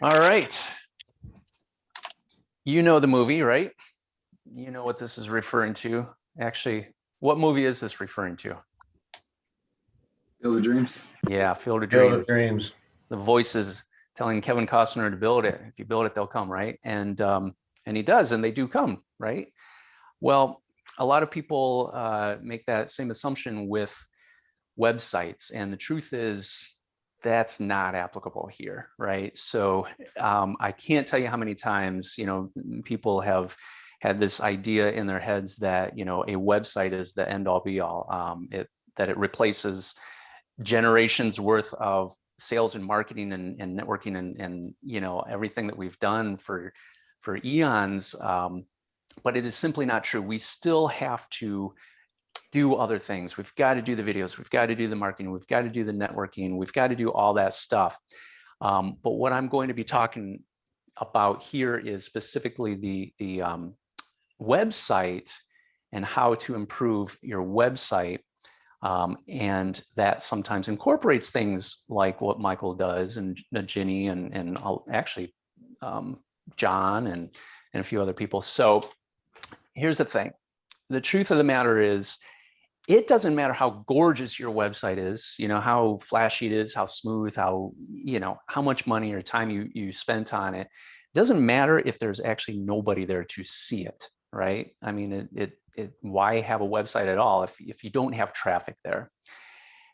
All right. You know the movie, right? You know what this is referring to. Actually, what movie is this referring to? Field of Dreams. Yeah, Field of Field Dreams. of Dreams. The voices telling Kevin Costner to build it. If you build it, they'll come, right? And he does, and they do come, right? Well, a lot of people make that same assumption with websites, and the truth is that's not applicable here, right? So I can't tell you how many times people have had this idea in their heads that a website is the end all be all. That it replaces generations worth of sales and marketing and networking and everything that we've done for eons. But it is simply not true. We still have to do other things. We've got to do the videos. We've got to do the marketing. We've got to do the networking. We've got to do all that stuff. But what I'm going to be talking about here is specifically the website and how to improve your website. And that sometimes incorporates things like what Michael does and Ginny and actually John and a few other people. So here's the thing. The truth of the matter is, it doesn't matter how gorgeous your website is, how flashy it is, how smooth, how much money or time you spent on it. It doesn't matter if there's actually nobody there to see it, right? I mean, why have a website at all if you don't have traffic there?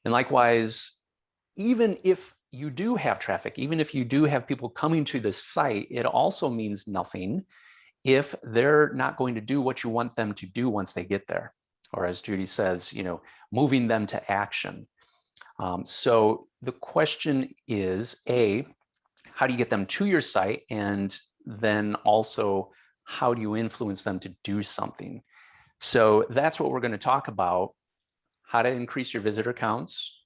And likewise, even if you do have traffic, even if you do have people coming to the site, it also means nothing if they're not going to do what you want them to do once they get there. Or as Judy says, moving them to action. So the question is, A, how do you get them to your site? And then also, how do you influence them to do something? So that's what we're going to talk about: how to increase your visitor counts,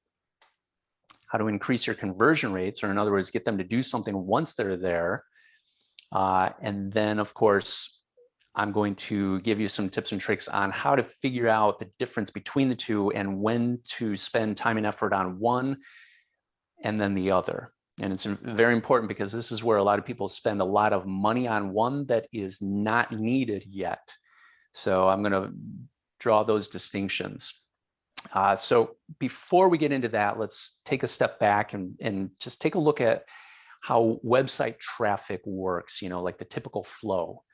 how to increase your conversion rates, or in other words, get them to do something once they're there. And then, of course, I'm going to give you some tips and tricks on how to figure out the difference between the two and when to spend time and effort on one and then the other. And it's very important because this is where a lot of people spend a lot of money on one that is not needed yet. So I'm going to draw those distinctions. So before we get into that, let's take a step back and just take a look at how website traffic works, like the typical flow.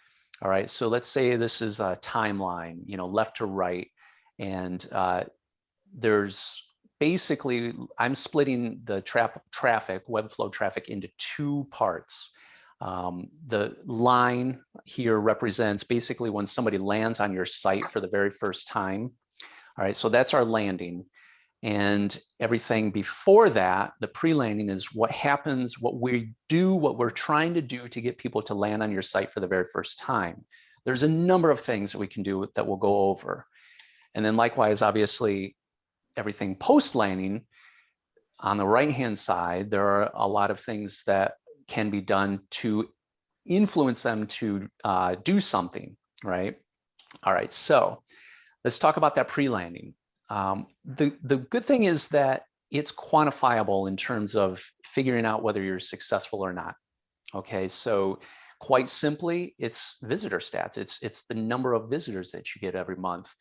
All right, so let's say this is a timeline, left to right, and there's basically, I'm splitting the traffic, web flow traffic, into two parts. The line here represents basically when somebody lands on your site for the very first time. All right, so that's our landing. And everything before that, the pre-landing, is what happens, what we do, what we're trying to do to get people to land on your site for the very first time. There's a number of things that we can do that we'll go over. And then likewise, obviously, everything post-landing, on the right-hand side, there are a lot of things that can be done to influence them to do something, right? All right, so let's talk about that pre-landing. The good thing is that it's quantifiable in terms of figuring out whether you're successful or not. Okay, so quite simply, it's visitor stats. It's the number of visitors that you get every month.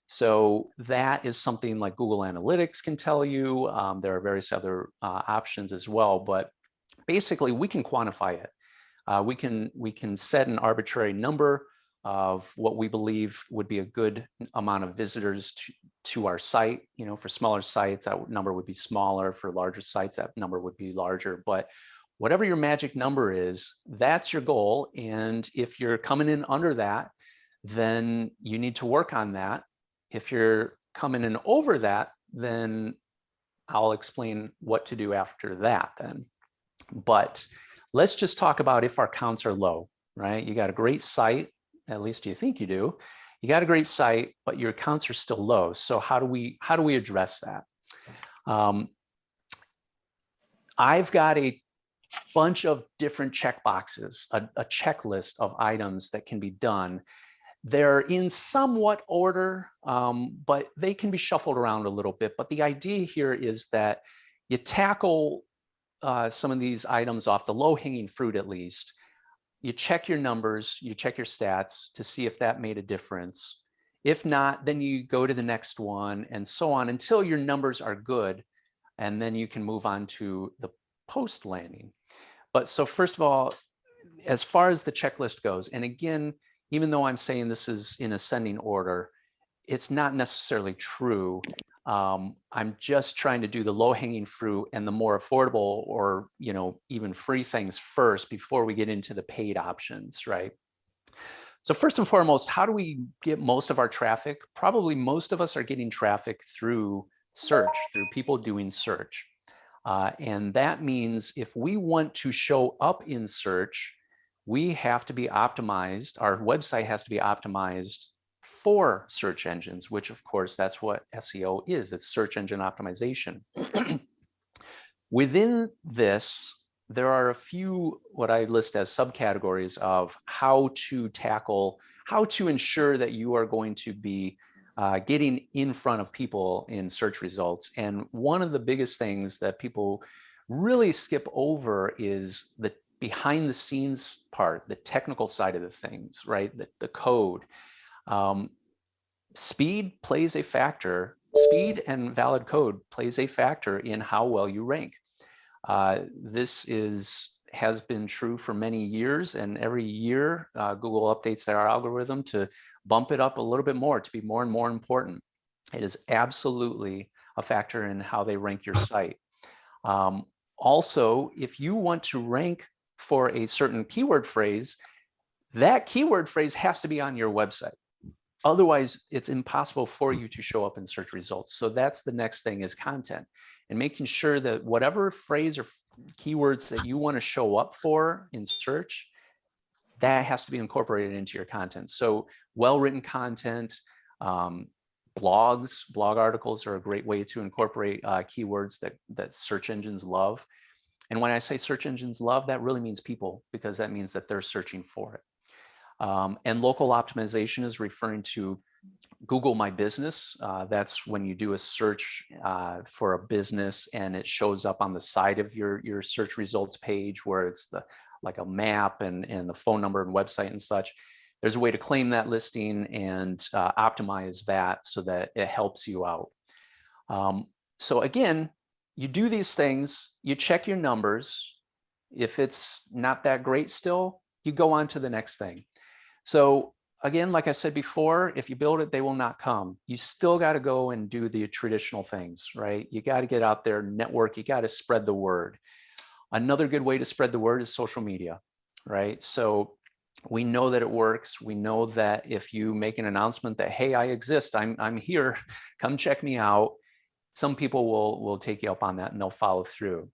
So that is something like Google Analytics can tell you. There are various other options as well, but basically we can quantify it. We can set an arbitrary number of what we believe would be a good amount of visitors to our site. For smaller sites, that number would be smaller. For larger sites, that number would be larger. But whatever your magic number is, that's your goal. And if you're coming in under that, then you need to work on that. If you're coming in over that, then I'll explain what to do after that then. But let's just talk about if our counts are low, right? You got a great site, at least you think you do. You got a great site, but your counts are still low. So how do we address that? I've got a bunch of different checkboxes, a checklist of items that can be done. They're in somewhat order, but they can be shuffled around a little bit. But the idea here is that you tackle some of these items off, the low-hanging fruit at least, you check your numbers, you check your stats to see if that made a difference. If not, then you go to the next one and so on until your numbers are good. And then you can move on to the post landing. But so first of all, as far as the checklist goes, and again, even though I'm saying this is in ascending order, it's not necessarily true. I'm just trying to do the low-hanging fruit and the more affordable or even free things first before we get into the paid options, right? So first and foremost, how do we get most of our traffic? Probably most of us are getting traffic through search, through people doing search. And that means if we want to show up in search, we have to be optimized. Our website has to be optimized for search engines, which of course, that's what SEO is. It's search engine optimization. Within this, there are a few what I list as subcategories of how to tackle, how to ensure that you are going to be getting in front of people in search results. And one of the biggest things that people really skip over is the behind the scenes part, the technical side of the things, right? The code. Speed plays a factor. Speed and valid code plays a factor in how well you rank. This has been true for many years, and every year Google updates their algorithm to bump it up a little bit more, to be more and more important. It is absolutely a factor in how they rank your site. Also, if you want to rank for a certain keyword phrase, that keyword phrase has to be on your website. Otherwise, it's impossible for you to show up in search results. So that's the next thing, is content, and making sure that whatever phrase or keywords that you want to show up for in search, that has to be incorporated into your content. So well-written content, blog articles are a great way to incorporate keywords that search engines love. And when I say search engines love, that really means people, because that means that they're searching for it. And local optimization is referring to Google My Business. That's when you do a search for a business and it shows up on the side of your search results page, where it's like a map and the phone number and website and such. There's a way to claim that listing and optimize that so that it helps you out. So again, you do these things, you check your numbers. If it's not that great still, you go on to the next thing. So again, like I said before, if you build it, they will not come. You still got to go and do the traditional things, right? You got to get out there, network, you got to spread the word. Another good way to spread the word is social media, right? So we know that it works. We know that if you make an announcement that, hey, I exist, I'm here, come check me out, some people will take you up on that and they'll follow through.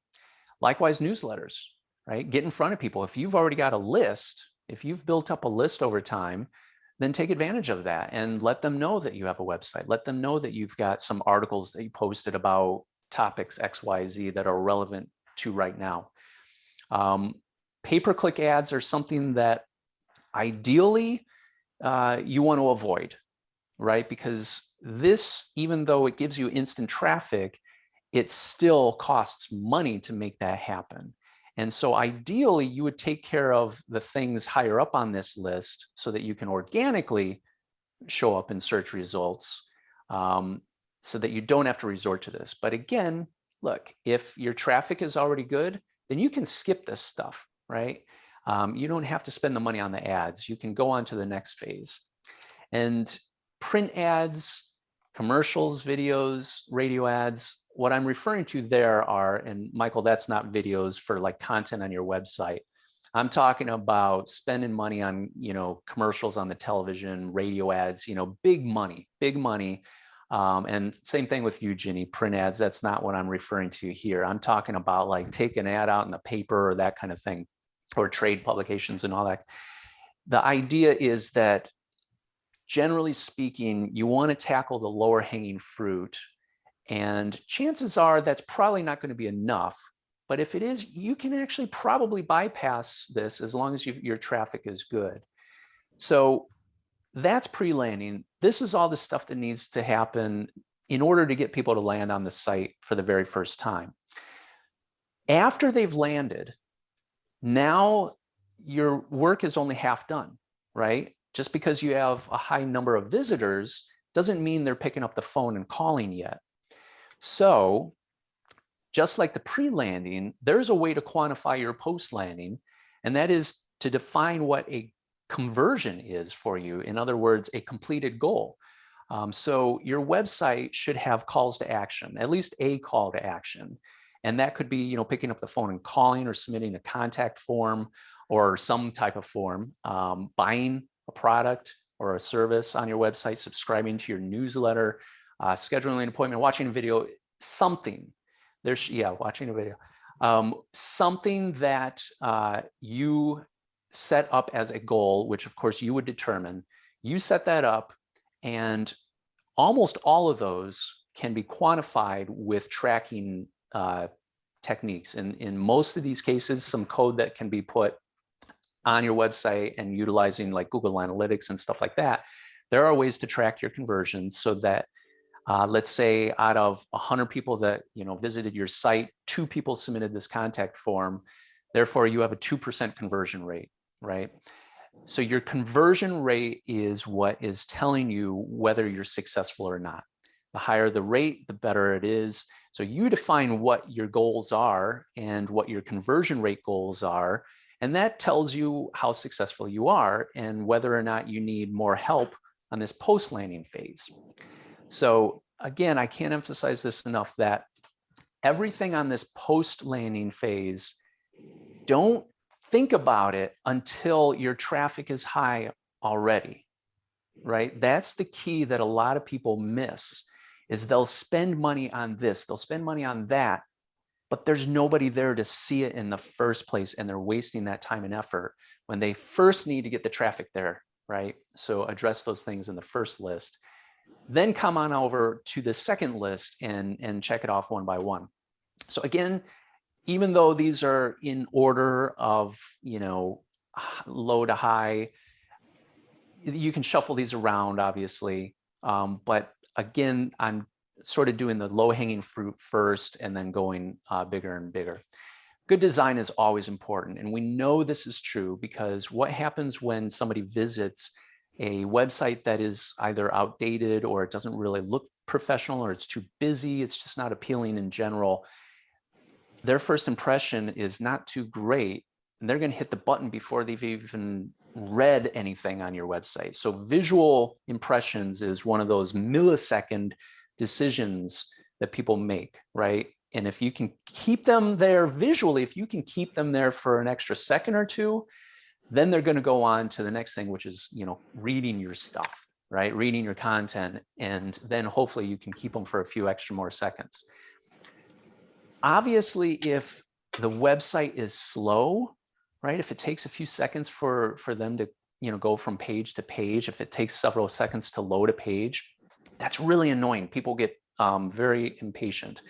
Likewise, newsletters, right? Get in front of people. If you've already got a list, if you've built up a list over time, then take advantage of that and let them know that you have a website. Let them know that you've got some articles that you posted about topics XYZ that are relevant to right now. Pay-per-click ads are something that ideally you want to avoid, right? Because this, even though it gives you instant traffic, it still costs money to make that happen. And so ideally, you would take care of the things higher up on this list so that you can organically show up in search results, so that you don't have to resort to this. But again, look, if your traffic is already good, then you can skip this stuff, right? You don't have to spend the money on the ads. You can go on to the next phase. And print ads, commercials, videos, radio ads, what I'm referring to there are, and Michael, that's not videos for like content on your website. I'm talking about spending money on, commercials on the television, radio ads, big money. And same thing with you, Ginny, print ads. That's not what I'm referring to here. I'm talking about like take an ad out in the paper or that kind of thing, or trade publications and all that. The idea is that generally speaking, you want to tackle the lower hanging fruit. And chances are that's probably not going to be enough. But if it is, you can actually probably bypass this as long as your traffic is good. So that's pre-landing. This is all the stuff that needs to happen in order to get people to land on the site for the very first time. After they've landed, now your work is only half done, right? Just because you have a high number of visitors doesn't mean they're picking up the phone and calling yet. So just like the pre-landing, there's a way to quantify your post-landing, and that is to define what a conversion is for you. In other words, a completed goal. So your website should have calls to action, at least a call to action. And that could be, picking up the phone and calling, or submitting a contact form or some type of form, buying a product or a service on your website, subscribing to your newsletter, scheduling an appointment, watching a video, something. Watching a video. Something that you set up as a goal, which of course you would determine. You set that up, and almost all of those can be quantified with tracking techniques. In most of these cases, some code that can be put on your website and utilizing like Google Analytics and stuff like that. There are ways to track your conversions so that let's say out of 100 people that visited your site, 2 people submitted this contact form. Therefore, you have a 2% conversion rate, right? So your conversion rate is what is telling you whether you're successful or not. The higher the rate, the better it is. So you define what your goals are and what your conversion rate goals are, and that tells you how successful you are and whether or not you need more help on this post-landing phase. So again, I can't emphasize this enough, that everything on this post-landing phase, don't think about it until your traffic is high already, right? That's the key that a lot of people miss, is they'll spend money on this, they'll spend money on that, but there's nobody there to see it in the first place, and they're wasting that time and effort when they first need to get the traffic there, right? So address those things in the first list. Then come on over to the second list and check it off one by one. So again, even though these are in order of, low to high, you can shuffle these around, obviously. But again, I'm sort of doing the low-hanging fruit first and then going bigger and bigger. Good design is always important. And we know this is true because what happens when somebody visits a website that is either outdated, or it doesn't really look professional, or it's too busy, it's just not appealing in general, their first impression is not too great, and they're going to hit the button before they've even read anything on your website. So visual impressions is one of those millisecond decisions that people make, right? And if you can keep them there visually, if you can keep them there for an extra second or two, then they're going to go on to the next thing, which is, reading your stuff, right? Reading your content. And then hopefully you can keep them for a few extra more seconds. Obviously, if the website is slow, right? If it takes a few seconds for them to, go from page to page, if it takes several seconds to load a page, that's really annoying. People get very impatient.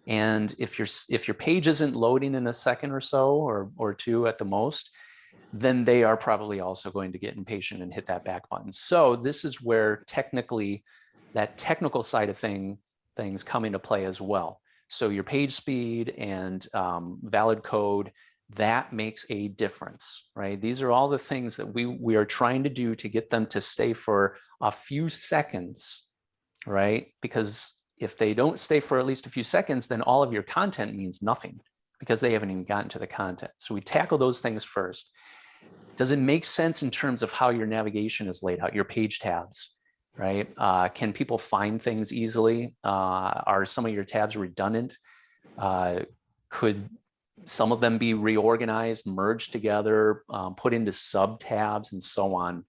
And if your page isn't loading in a second or so, or two at the most, then they are probably also going to get impatient and hit that back button. So this is where technically that technical side of things come into play as well. So your page speed and valid code, that makes a difference, right? These are all the things that we are trying to do to get them to stay for a few seconds, right? Because if they don't stay for at least a few seconds, then all of your content means nothing because they haven't even gotten to the content. So we tackle those things first. Does it make sense in terms of how your navigation is laid out, your page tabs, right? Can people find things easily? Are some of your tabs redundant? Could some of them be reorganized, merged together, put into sub tabs and so on?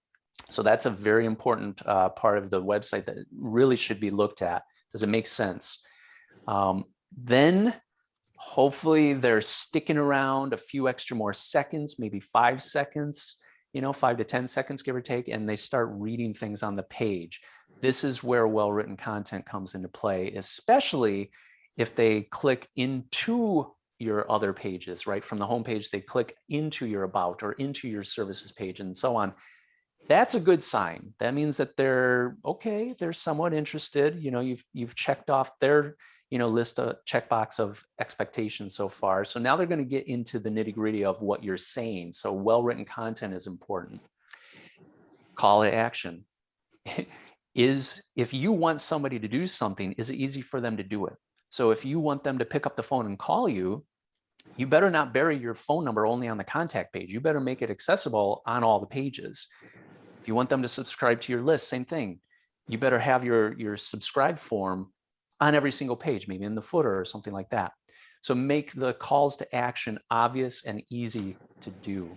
So that's a very important part of the website that really should be looked at. Does it make sense? Then hopefully they're sticking around a few extra more seconds, maybe 5 seconds, 5 to 10 seconds, give or take, and they start reading things on the page. This is where well-written content comes into play, especially if they click into your other pages, right? From the homepage, they click into your about or into your services page and so on. That's a good sign. That means that they're okay, they're somewhat interested. You've checked off their list a checkbox of expectations so far. So now they're going to get into the nitty-gritty of what you're saying. So well-written content is important. Call to action. If you want somebody to do something, is it easy for them to do it? So if you want them to pick up the phone and call you, you better not bury your phone number only on the contact page. You better make it accessible on all the pages. If you want them to subscribe to your list, same thing. You better have your subscribe form on every single page, maybe in the footer or something like that. So make the calls to action obvious and easy to do.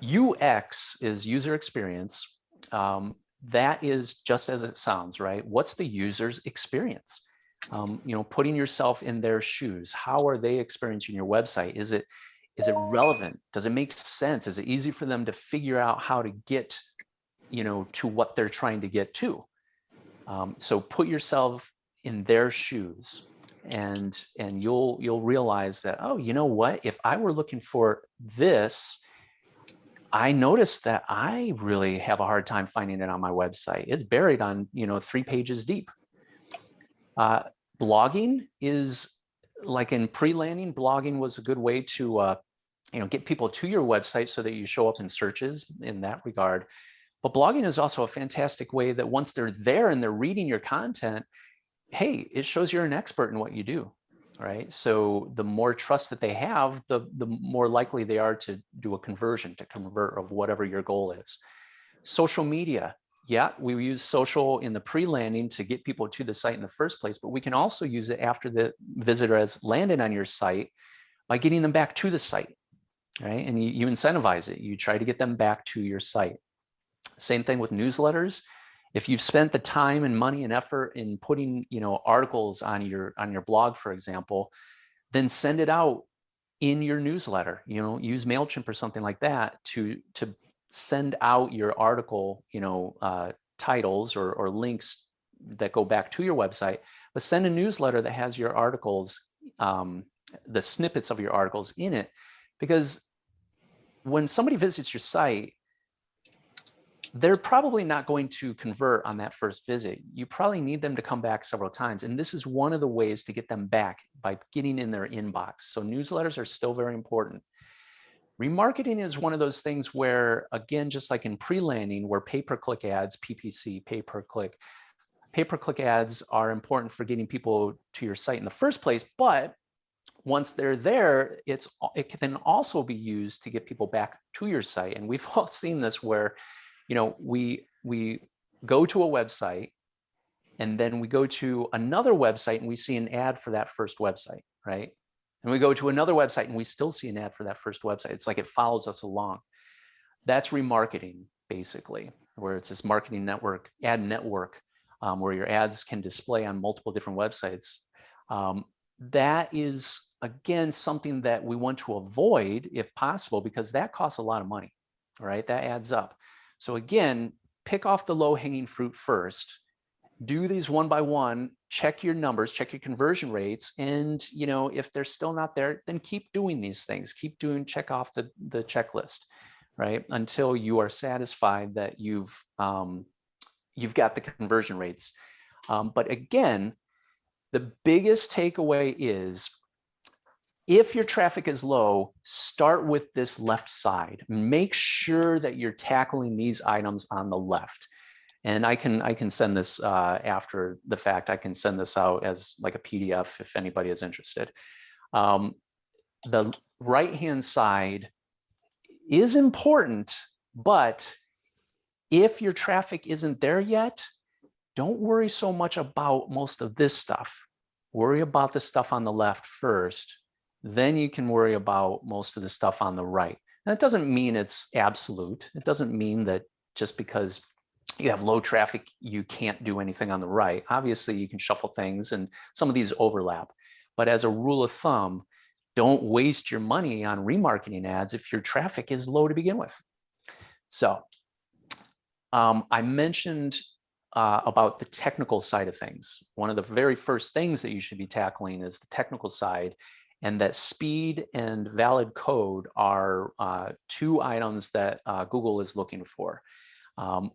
UX is user experience. That is just as it sounds, right? What's the user's experience? Putting yourself in their shoes. How are they experiencing your website? Is it relevant? Does it make sense? Is it easy for them to figure out how to get, to what they're trying to get to? So put yourself in their shoes, and you'll realize that, oh, you know what? If I were looking for this, I noticed that I really have a hard time finding it on my website. It's buried on, 3 pages deep. Blogging is like in pre-landing. Blogging was a good way to, get people to your website so that you show up in searches in that regard. But blogging is also a fantastic way that once they're there and they're reading your content, hey, it shows you're an expert in what you do, right? So the more trust that they have, the more likely they are to do a conversion, to convert of whatever your goal is. Social media. Yeah, we use social in the pre-landing to get people to the site in the first place, but we can also use it after the visitor has landed on your site by getting them back to the site, right? And you incentivize it. You try to get them back to your site. Same thing with newsletters. If you've spent the time and money and effort in putting, articles on your blog, for example, then send it out in your newsletter. Use MailChimp or something like that to send out your article, titles or links that go back to your website, but send a newsletter that has your articles, the snippets of your articles in it, because when somebody visits your site, they're probably not going to convert on that first visit. You probably need them to come back several times. And this is one of the ways to get them back, by getting in their inbox. So newsletters are still very important. Remarketing is one of those things where, again, just like in pre-landing, where pay-per-click ads, PPC, pay-per-click ads are important for getting people to your site in the first place. But once they're there, it can also be used to get people back to your site. And we've all seen this where, we go to a website and then we go to another website and we see an ad for that first website, right? And we go to another website and we still see an ad for that first website. It's like it follows us along. That's remarketing, basically, where it's this marketing network, ad network, where your ads can display on multiple different websites. That is, again, something that we want to avoid if possible, because that costs a lot of money, right? That adds up. So again, pick off the low-hanging fruit first. Do these one by one, check your numbers, check your conversion rates, and if they're still not there, then keep doing these things. Check off the checklist, right? Until you are satisfied that you've got the conversion rates. But again, the biggest takeaway is, if your traffic is low, start with this left side. Make sure that you're tackling these items on the left. And I can send this after the fact. I can send this out as like a PDF if anybody is interested. The right-hand side is important, but if your traffic isn't there yet, don't worry so much about most of this stuff. Worry about the stuff on the left first. Then you can worry about most of the stuff on the right. And that doesn't mean it's absolute. It doesn't mean that just because you have low traffic, you can't do anything on the right. Obviously, you can shuffle things and some of these overlap. But as a rule of thumb, don't waste your money on remarketing ads if your traffic is low to begin with. So I mentioned about the technical side of things. One of the very first things that you should be tackling is the technical side, and that speed and valid code are 2 items that Google is looking for.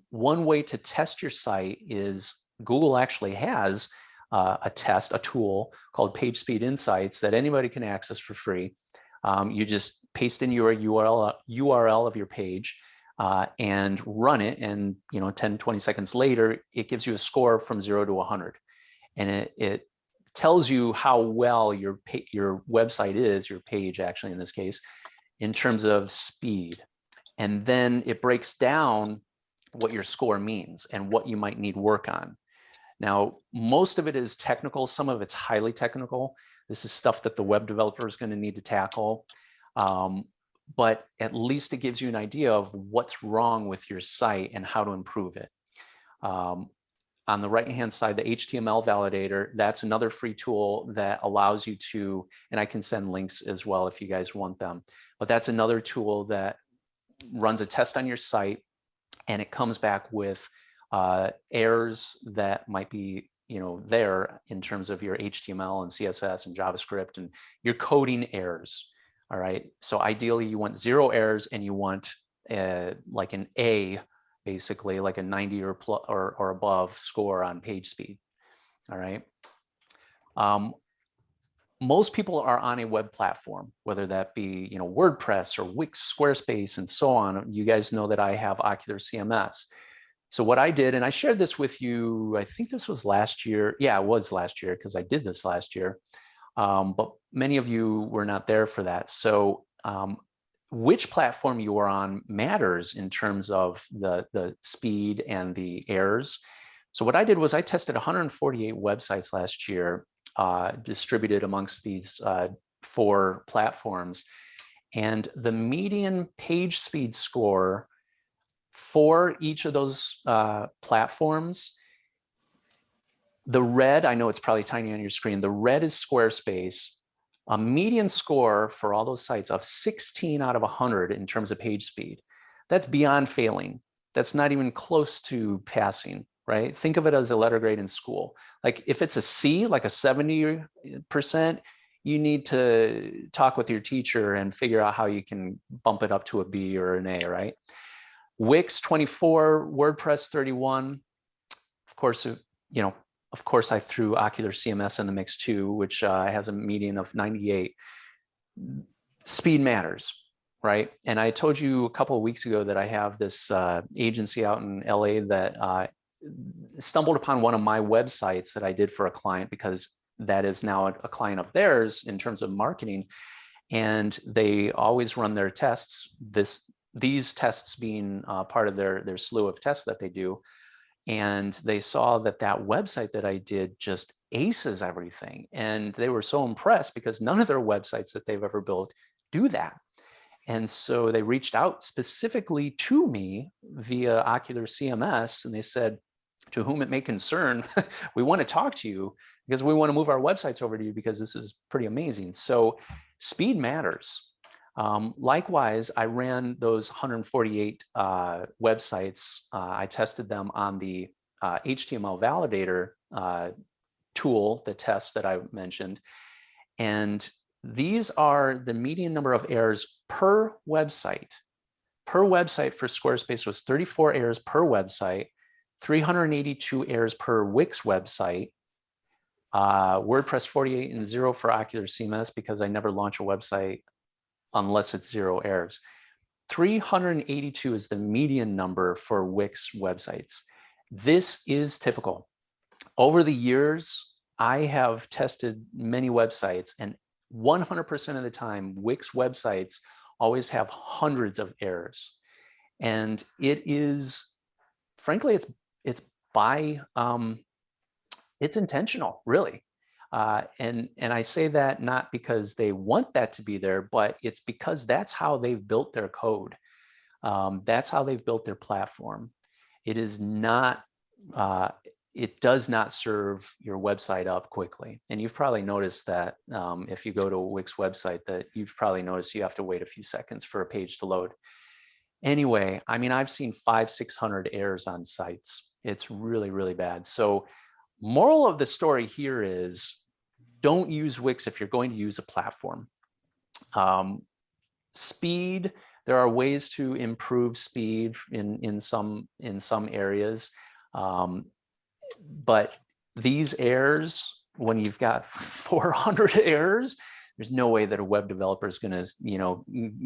One way to test your site is Google actually has a tool called Page Speed Insights that anybody can access for free. You just paste in your URL of your page and run it, and 10, 20 seconds later, it gives you a score from 0 to 100. And it tells you how well your website is, your page actually in this case, in terms of speed. And then it breaks down what your score means and what you might need work on. Now, most of it is technical. Some of it's highly technical. This is stuff that the web developer is going to need to tackle. But at least it gives you an idea of what's wrong with your site and how to improve it. On the right-hand side, the HTML validator, that's another free tool that allows you to, and I can send links as well if you guys want them, but that's another tool that runs a test on your site, and it comes back with errors that might be there in terms of your HTML and CSS and JavaScript and your coding errors. All right, so ideally you want 0 errors, and you want like an A, basically like a 90 or above score on page speed. All right. Most people are on a web platform, whether that be WordPress or Wix, Squarespace, and so on. You guys know that I have Ocular CMS. So what I did, and I shared this with you, I think this was last year. Yeah, it was last year because I did this last year. But many of you were not there for that. So which platform you are on matters in terms of the speed and the errors. So what I did was I tested 148 websites last year, distributed amongst these 4 platforms. And the median page speed score for each of those platforms, the red, I know it's probably tiny on your screen, the red is Squarespace. A median score for all those sites of 16 out of 100 in terms of page speed. That's beyond failing. That's not even close to passing, right? Think of it as a letter grade in school. Like if it's a C, like a 70%, you need to talk with your teacher and figure out how you can bump it up to a B or an A, right? Wix 24, WordPress 31. Of course, of course, I threw Ocular CMS in the mix too, which has a median of 98. Speed matters, right? And I told you a couple of weeks ago that I have this agency out in LA that stumbled upon one of my websites that I did for a client, because that is now a client of theirs in terms of marketing. And they always run their tests, these tests being part of their slew of tests that they do. And they saw that website that I did just aces everything. And they were so impressed because none of their websites that they've ever built do that. And so they reached out specifically to me via Ocular CMS, and they said, to whom it may concern, we want to talk to you because we want to move our websites over to you because this is pretty amazing. So speed matters. Likewise, I ran those 148 websites. I tested them on the HTML validator tool, the test that I mentioned. And these are the median number of errors per website. Per website for Squarespace was 34 errors per website, 382 errors per Wix website, WordPress 48 and 0 for Ocular CMS because I never launch a website unless it's 0 errors. 382 is the median number for Wix websites. This is typical. Over the years, I have tested many websites, and 100% of the time, Wix websites always have hundreds of errors. And it is, frankly, it's intentional, really. And I say that not because they want that to be there, but it's because that's how they've built their code. That's how they've built their platform. It is not, it does not serve your website up quickly. And you've probably noticed that if you go to a Wix website, that you've probably noticed you have to wait a few seconds for a page to load. Anyway, I mean, I've seen 500-600 errors on sites. It's really, really bad. So moral of the story here is, don't use Wix if you're going to use a platform. Speed, there are ways to improve speed in some areas, but these errors, when you've got 400 errors, there's no way that a web developer is going to,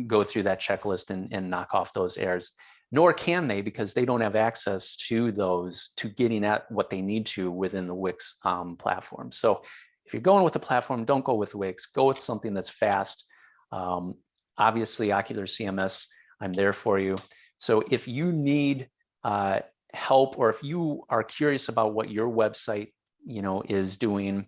go through that checklist and knock off those errors. Nor can they, because they don't have access to those, to getting at what they need to within the Wix platform. So if you're going with the platform, don't go with Wix. Go with something that's fast. Obviously, Ocular CMS, I'm there for you. So if you need help, or if you are curious about what your website, is doing,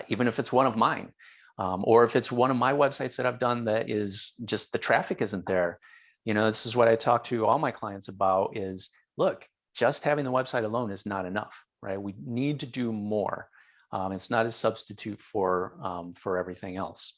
even if it's one of mine, or if it's one of my websites that I've done that is just the traffic isn't there. This is what I talk to all my clients about is, look, just having the website alone is not enough, right? We need to do more. It's not a substitute for everything else.